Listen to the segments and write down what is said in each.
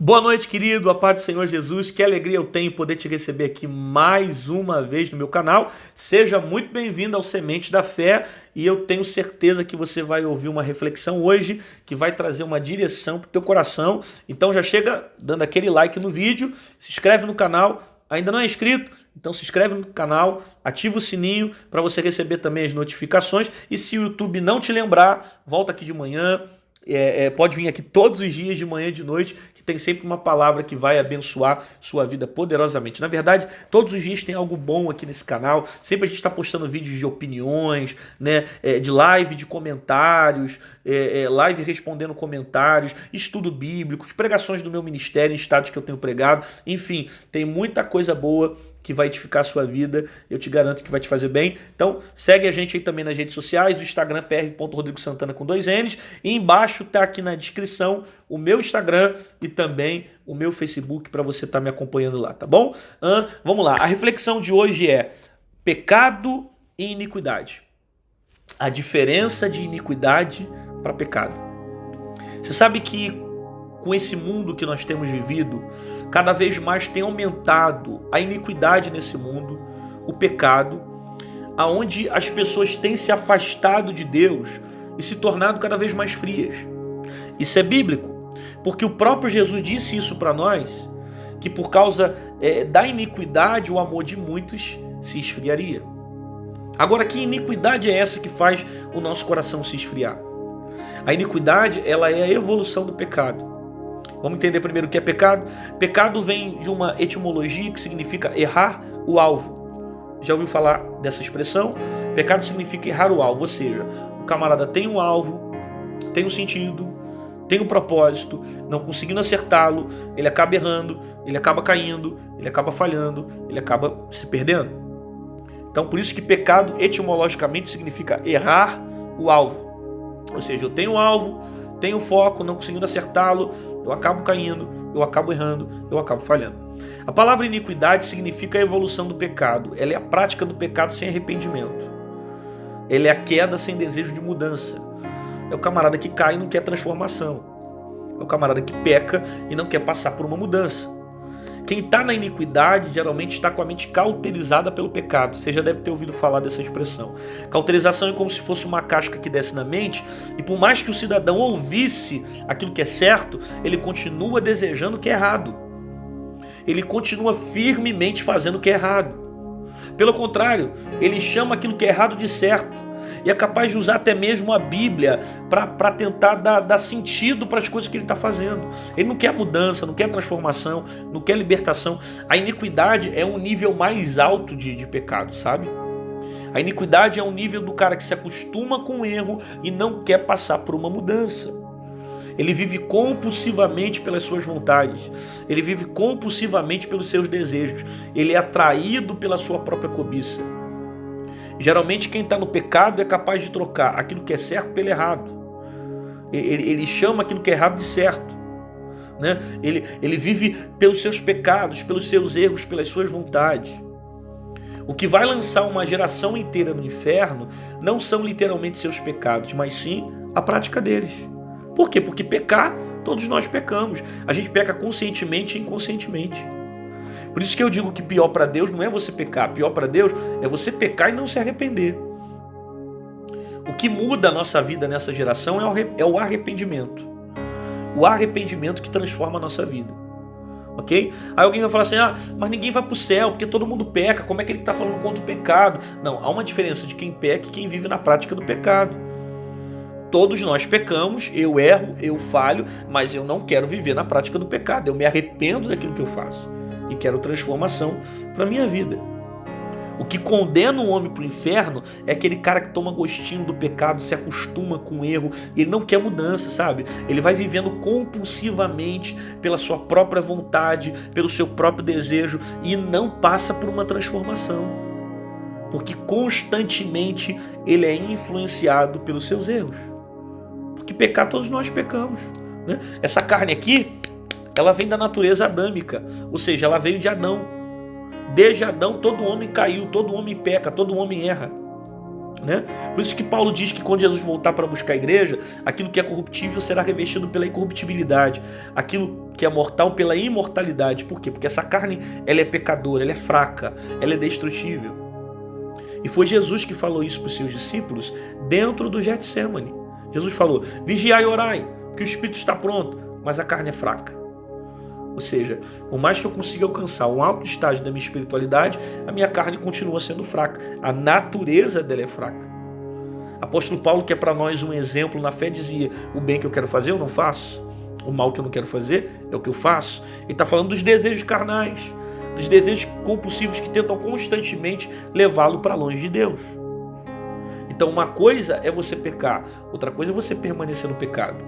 Boa noite, querido, a paz do Senhor Jesus, que alegria eu tenho poder te receber aqui mais uma vez no meu canal. Seja muito bem-vindo ao Semente da Fé e eu tenho certeza que você vai ouvir uma reflexão hoje que vai trazer uma direção para o teu coração. Então já chega dando aquele like no vídeo, se inscreve no canal, ainda não é inscrito? Então se inscreve no canal, ativa o sininho para você receber também as notificações e se o YouTube não te lembrar, volta aqui de manhã. Pode vir aqui todos os dias, de manhã e de noite, que tem sempre uma palavra que vai abençoar sua vida poderosamente. Na verdade, todos os dias tem algo bom aqui nesse canal. Sempre a gente está postando vídeos de opiniões, né, de live, de comentários, live respondendo comentários, estudo bíblico, pregações do meu ministério em estados que eu tenho pregado. Enfim, tem muita coisa boa que vai edificar a sua vida, eu te garanto que vai te fazer bem. Então segue a gente aí também nas redes sociais, o Instagram pr.rodrigosantana com 2 N's, e embaixo tá aqui na descrição o meu Instagram e também o meu Facebook para você estar me acompanhando lá, tá bom? Vamos lá, a reflexão de hoje é pecado e iniquidade. A diferença de iniquidade para pecado. Você sabe que com esse mundo que nós temos vivido, cada vez mais tem aumentado a iniquidade nesse mundo, o pecado, aonde as pessoas têm se afastado de Deus e se tornado cada vez mais frias. Isso é bíblico, porque o próprio Jesus disse isso para nós, que por causa da iniquidade o amor de muitos se esfriaria. Agora, que iniquidade é essa que faz o nosso coração se esfriar? A iniquidade, ela é a evolução do pecado. Vamos entender primeiro o que é pecado? Pecado vem de uma etimologia que significa errar o alvo. Já ouviu falar dessa expressão? Pecado significa errar o alvo, ou seja, o camarada tem um alvo, tem um sentido, tem um propósito, não conseguindo acertá-lo, ele acaba errando, ele acaba caindo, ele acaba falhando, ele acaba se perdendo. Então por isso que pecado etimologicamente significa errar o alvo. Ou seja, eu tenho um alvo, tenho foco, não conseguindo acertá-lo, eu acabo caindo, eu acabo errando, eu acabo falhando. A palavra iniquidade significa a evolução do pecado. Ela é a prática do pecado sem arrependimento. Ela é a queda sem desejo de mudança. É o camarada que cai e não quer transformação. É o camarada que peca e não quer passar por uma mudança. Quem está na iniquidade geralmente está com a mente cauterizada pelo pecado. Você já deve ter ouvido falar dessa expressão. Cauterização é como se fosse uma casca que desce na mente e por mais que o cidadão ouvisse aquilo que é certo, ele continua desejando o que é errado. Ele continua firmemente fazendo o que é errado. Pelo contrário, ele chama aquilo que é errado de certo. E é capaz de usar até mesmo a Bíblia para tentar dar sentido para as coisas que ele está fazendo. Ele não quer mudança, não quer transformação, não quer libertação. A iniquidade é um nível mais alto de pecado, sabe? A iniquidade é um nível do cara que se acostuma com o erro e não quer passar por uma mudança. Ele vive compulsivamente pelas suas vontades. Ele vive compulsivamente pelos seus desejos. Ele é atraído pela sua própria cobiça. Geralmente quem está no pecado é capaz de trocar aquilo que é certo pelo errado. Ele chama aquilo que é errado de certo, né? Ele vive pelos seus pecados, pelos seus erros, pelas suas vontades. O que vai lançar uma geração inteira no inferno não são literalmente seus pecados, mas sim a prática deles. Por quê? Porque pecar, todos nós pecamos. A gente peca conscientemente e inconscientemente. Por isso que eu digo que pior para Deus não é você pecar, pior para Deus é você pecar e não se arrepender. O que muda a nossa vida nessa geração é o arrependimento. O arrependimento que transforma a nossa vida. Ok? Aí alguém vai falar assim, mas ninguém vai para o céu porque todo mundo peca, como é que ele está falando contra o pecado? Não, há uma diferença de quem peca e quem vive na prática do pecado. Todos nós pecamos, eu erro, eu falho, mas eu não quero viver na prática do pecado. Eu me arrependo daquilo que eu faço e quero transformação para a minha vida. O que condena o homem para o inferno é aquele cara que toma gostinho do pecado, se acostuma com o erro e ele não quer mudança, sabe? Ele vai vivendo compulsivamente pela sua própria vontade, pelo seu próprio desejo e não passa por uma transformação. Porque constantemente ele é influenciado pelos seus erros. Porque pecar, todos nós pecamos, né? Essa carne aqui, ela vem da natureza adâmica, ou seja, ela veio de Adão. Desde Adão todo homem caiu, todo homem peca, todo homem erra. né? Por isso que Paulo diz que quando Jesus voltar para buscar a igreja, aquilo que é corruptível será revestido pela incorruptibilidade, aquilo que é mortal pela imortalidade. Por quê? Porque essa carne, ela é pecadora, ela é fraca, ela é destrutível. E foi Jesus que falou isso para os seus discípulos dentro do Getsêmani. Jesus falou: vigiai e orai, que o espírito está pronto, mas a carne é fraca. Ou seja, por mais que eu consiga alcançar um alto estágio da minha espiritualidade, a minha carne continua sendo fraca. A natureza dela é fraca. Apóstolo Paulo, que é para nós um exemplo na fé, dizia: o bem que eu quero fazer eu não faço, o mal que eu não quero fazer é o que eu faço. Ele está falando dos desejos carnais, dos desejos compulsivos que tentam constantemente levá-lo para longe de Deus. Então uma coisa é você pecar, outra coisa é você permanecer no pecado.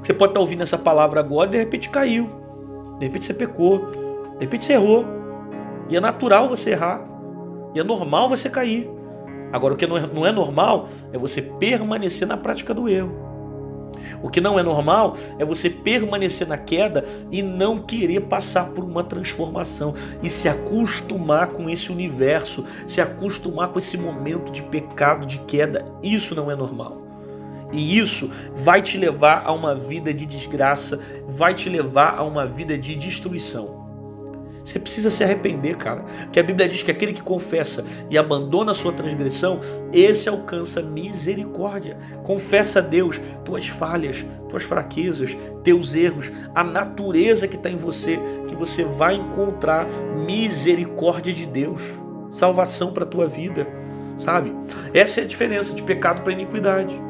Você pode estar ouvindo essa palavra agora e de repente caiu, de repente você pecou, de repente você errou. E é natural você errar, e é normal você cair. Agora o que não é normal é você permanecer na prática do erro. O que não é normal é você permanecer na queda e não querer passar por uma transformação e se acostumar com esse universo, se acostumar com esse momento de pecado, de queda. Isso não é normal. E isso vai te levar a uma vida de desgraça, vai te levar a uma vida de destruição. Você precisa se arrepender, cara. Porque a Bíblia diz que aquele que confessa e abandona a sua transgressão, esse alcança misericórdia. Confessa a Deus tuas falhas, tuas fraquezas, teus erros, a natureza que está em você, que você vai encontrar misericórdia de Deus, salvação para a tua vida, sabe? Essa é a diferença de pecado para iniquidade.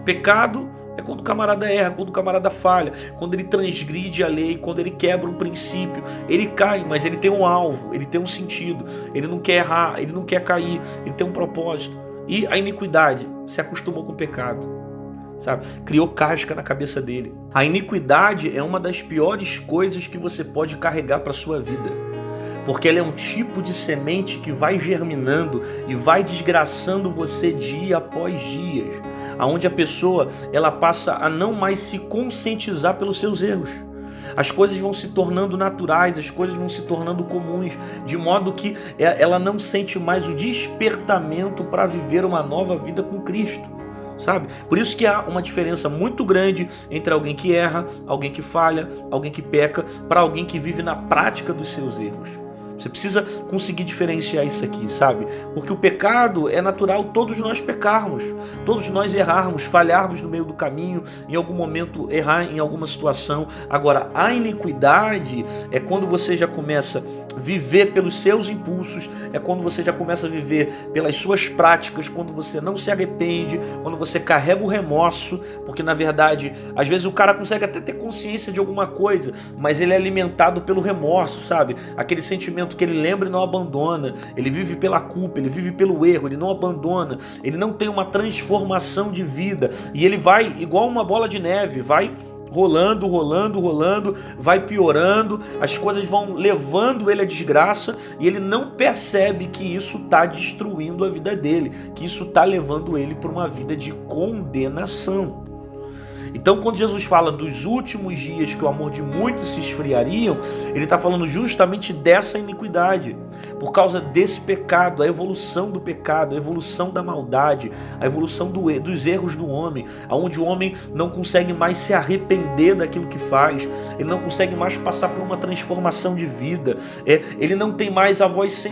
Pecado é quando o camarada erra, quando o camarada falha, quando ele transgride a lei, quando ele quebra um princípio. Ele cai, mas ele tem um alvo, ele tem um sentido. Ele não quer errar, ele não quer cair, ele tem um propósito. E a iniquidade se acostumou com o pecado, sabe? Criou casca na cabeça dele. A iniquidade é uma das piores coisas que você pode carregar para a sua vida. Porque ela é um tipo de semente que vai germinando e vai desgraçando você dia após dia, aonde a pessoa ela passa a não mais se conscientizar pelos seus erros. As coisas vão se tornando naturais, as coisas vão se tornando comuns, de modo que ela não sente mais o despertamento para viver uma nova vida com Cristo, sabe? Por isso que há uma diferença muito grande entre alguém que erra, alguém que falha, alguém que peca, para alguém que vive na prática dos seus erros. Você precisa conseguir diferenciar isso aqui, sabe? Porque o pecado é natural, todos nós pecarmos, todos nós errarmos, falharmos no meio do caminho, em algum momento errar em alguma situação. Agora, a iniquidade é quando você já começa a viver pelos seus impulsos, é quando você já começa a viver pelas suas práticas, quando você não se arrepende, quando você carrega o remorso, porque na verdade, às vezes o cara consegue até ter consciência de alguma coisa, mas ele é alimentado pelo remorso, sabe? Aquele sentimento que ele lembra e não abandona, ele vive pela culpa, ele vive pelo erro, ele não abandona, ele não tem uma transformação de vida, e ele vai igual uma bola de neve, vai rolando, vai piorando, as coisas vão levando ele à desgraça, e ele não percebe que isso está destruindo a vida dele, que isso está levando ele para uma vida de condenação. Então, quando Jesus fala dos últimos dias que o amor de muitos se esfriariam, ele está falando justamente dessa iniquidade, por causa desse pecado, a evolução do pecado, a evolução da maldade, a evolução dos erros do homem, onde o homem não consegue mais se arrepender daquilo que faz, ele não consegue mais passar por uma transformação de vida, ele não tem mais a voz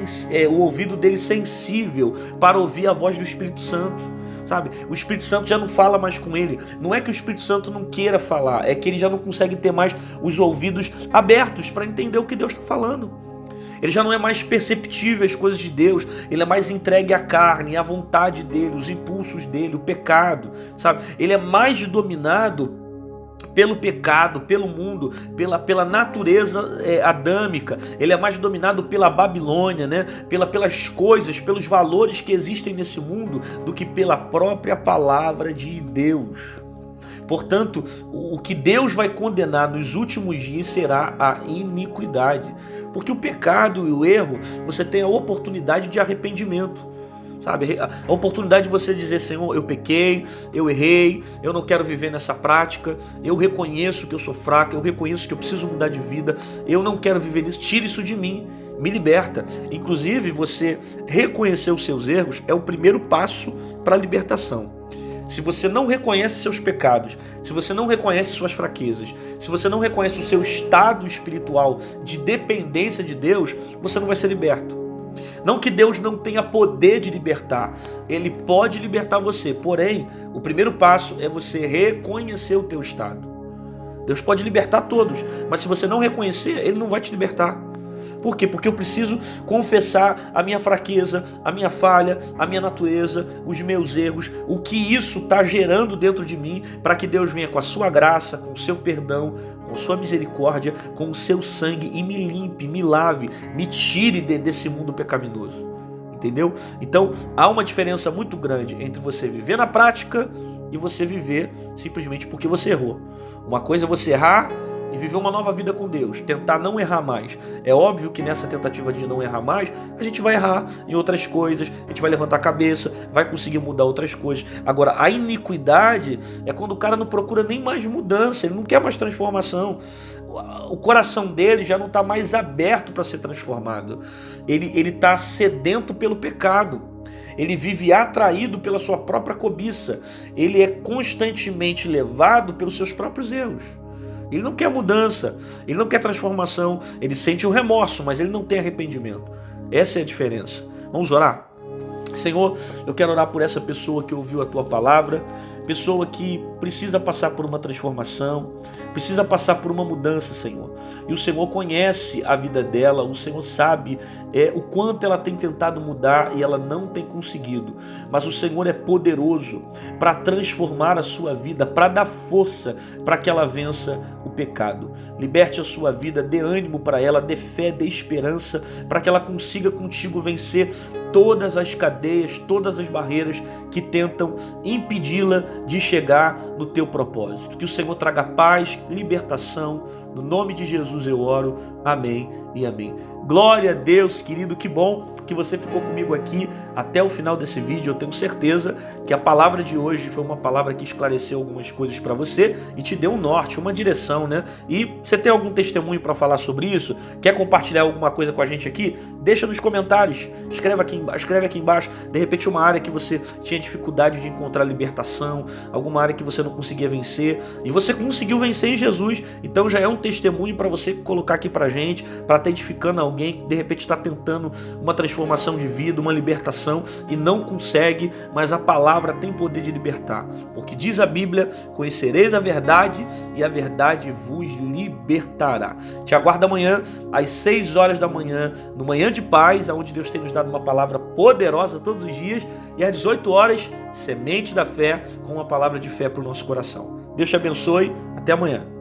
o ouvido dele sensível para ouvir a voz do Espírito Santo. Sabe? O Espírito Santo já não fala mais com ele. Não é que o Espírito Santo não queira falar, é que ele já não consegue ter mais os ouvidos abertos para entender o que Deus está falando. Ele já não é mais perceptível as coisas de Deus, ele é mais entregue à carne, à vontade dele, os impulsos dele, o pecado, sabe? Ele é mais dominado pelo pecado, pelo mundo, pela natureza adâmica. Ele é mais dominado pela Babilônia, né? Pelas coisas, pelos valores que existem nesse mundo, do que pela própria palavra de Deus. Portanto, o que Deus vai condenar nos últimos dias será a iniquidade. Porque o pecado e o erro, você tem a oportunidade de arrependimento. Sabe, a oportunidade de você dizer: Senhor, eu pequei, eu errei, eu não quero viver nessa prática, eu reconheço que eu sou fraco, eu reconheço que eu preciso mudar de vida, eu não quero viver nisso, tira isso de mim. me liberta. Inclusive, você reconhecer os seus erros é o primeiro passo para a libertação. Se você não reconhece seus pecados, se você não reconhece suas fraquezas, se você não reconhece o seu estado espiritual de dependência de Deus, você não vai ser liberto. Não que Deus não tenha poder de libertar, Ele pode libertar você, porém, o primeiro passo é você reconhecer o teu estado. Deus pode libertar todos, mas se você não reconhecer, Ele não vai te libertar. Por quê? Porque eu preciso confessar a minha fraqueza, a minha falha, a minha natureza, os meus erros, o que isso está gerando dentro de mim, para que Deus venha com a sua graça, com o seu perdão, com sua misericórdia, com o seu sangue e me limpe, me lave, me tire desse mundo pecaminoso. Entendeu? Então há uma diferença muito grande entre você viver na prática e você viver simplesmente porque você errou. Uma coisa é você errar e viver uma nova vida com Deus, tentar não errar mais. É óbvio que nessa tentativa de não errar mais, a gente vai errar em outras coisas, a gente vai levantar a cabeça, vai conseguir mudar outras coisas. Agora, a iniquidade é quando o cara não procura nem mais mudança, ele não quer mais transformação. O coração dele já não está mais aberto para ser transformado. Ele está sedento pelo pecado. Ele vive atraído pela sua própria cobiça. Ele é constantemente levado pelos seus próprios erros. Ele não quer mudança, ele não quer transformação, ele sente o remorso, mas ele não tem arrependimento. Essa é a diferença. Vamos orar? Senhor, eu quero orar por essa pessoa que ouviu a Tua palavra, pessoa que precisa passar por uma transformação, precisa passar por uma mudança, Senhor. E o Senhor conhece a vida dela, o Senhor sabe o quanto ela tem tentado mudar e ela não tem conseguido. Mas o Senhor é poderoso para transformar a sua vida, para dar força para que ela vença o pecado. Liberte a sua vida, dê ânimo para ela, dê fé, dê esperança, para que ela consiga contigo vencer todas as cadeias, todas as barreiras que tentam impedi-la de chegar no teu propósito. Que o Senhor traga paz, libertação. No nome de Jesus eu oro. Amém e amém. Glória a Deus, querido, que bom que você ficou comigo aqui até o final desse vídeo. Eu tenho certeza que a palavra de hoje foi uma palavra que esclareceu algumas coisas para você e te deu um norte, uma direção, né? E você tem algum testemunho para falar sobre isso? Quer compartilhar alguma coisa com a gente aqui? Deixa nos comentários, escreve aqui embaixo, de repente uma área que você tinha dificuldade de encontrar libertação, alguma área que você não conseguia vencer e você conseguiu vencer em Jesus, então já é um testemunho para você colocar aqui pra gente, para estar edificando alguém que de repente está tentando uma transformação de vida, uma libertação e não consegue, mas a palavra tem poder de libertar, porque diz a Bíblia: conhecereis a verdade e a verdade vos libertará. Te aguardo amanhã às 6 horas da manhã, no Manhã de Paz, onde Deus tem nos dado uma palavra poderosa todos os dias, e às 18 horas, Semente da Fé, com uma palavra de fé para o nosso coração. Deus te abençoe, até amanhã.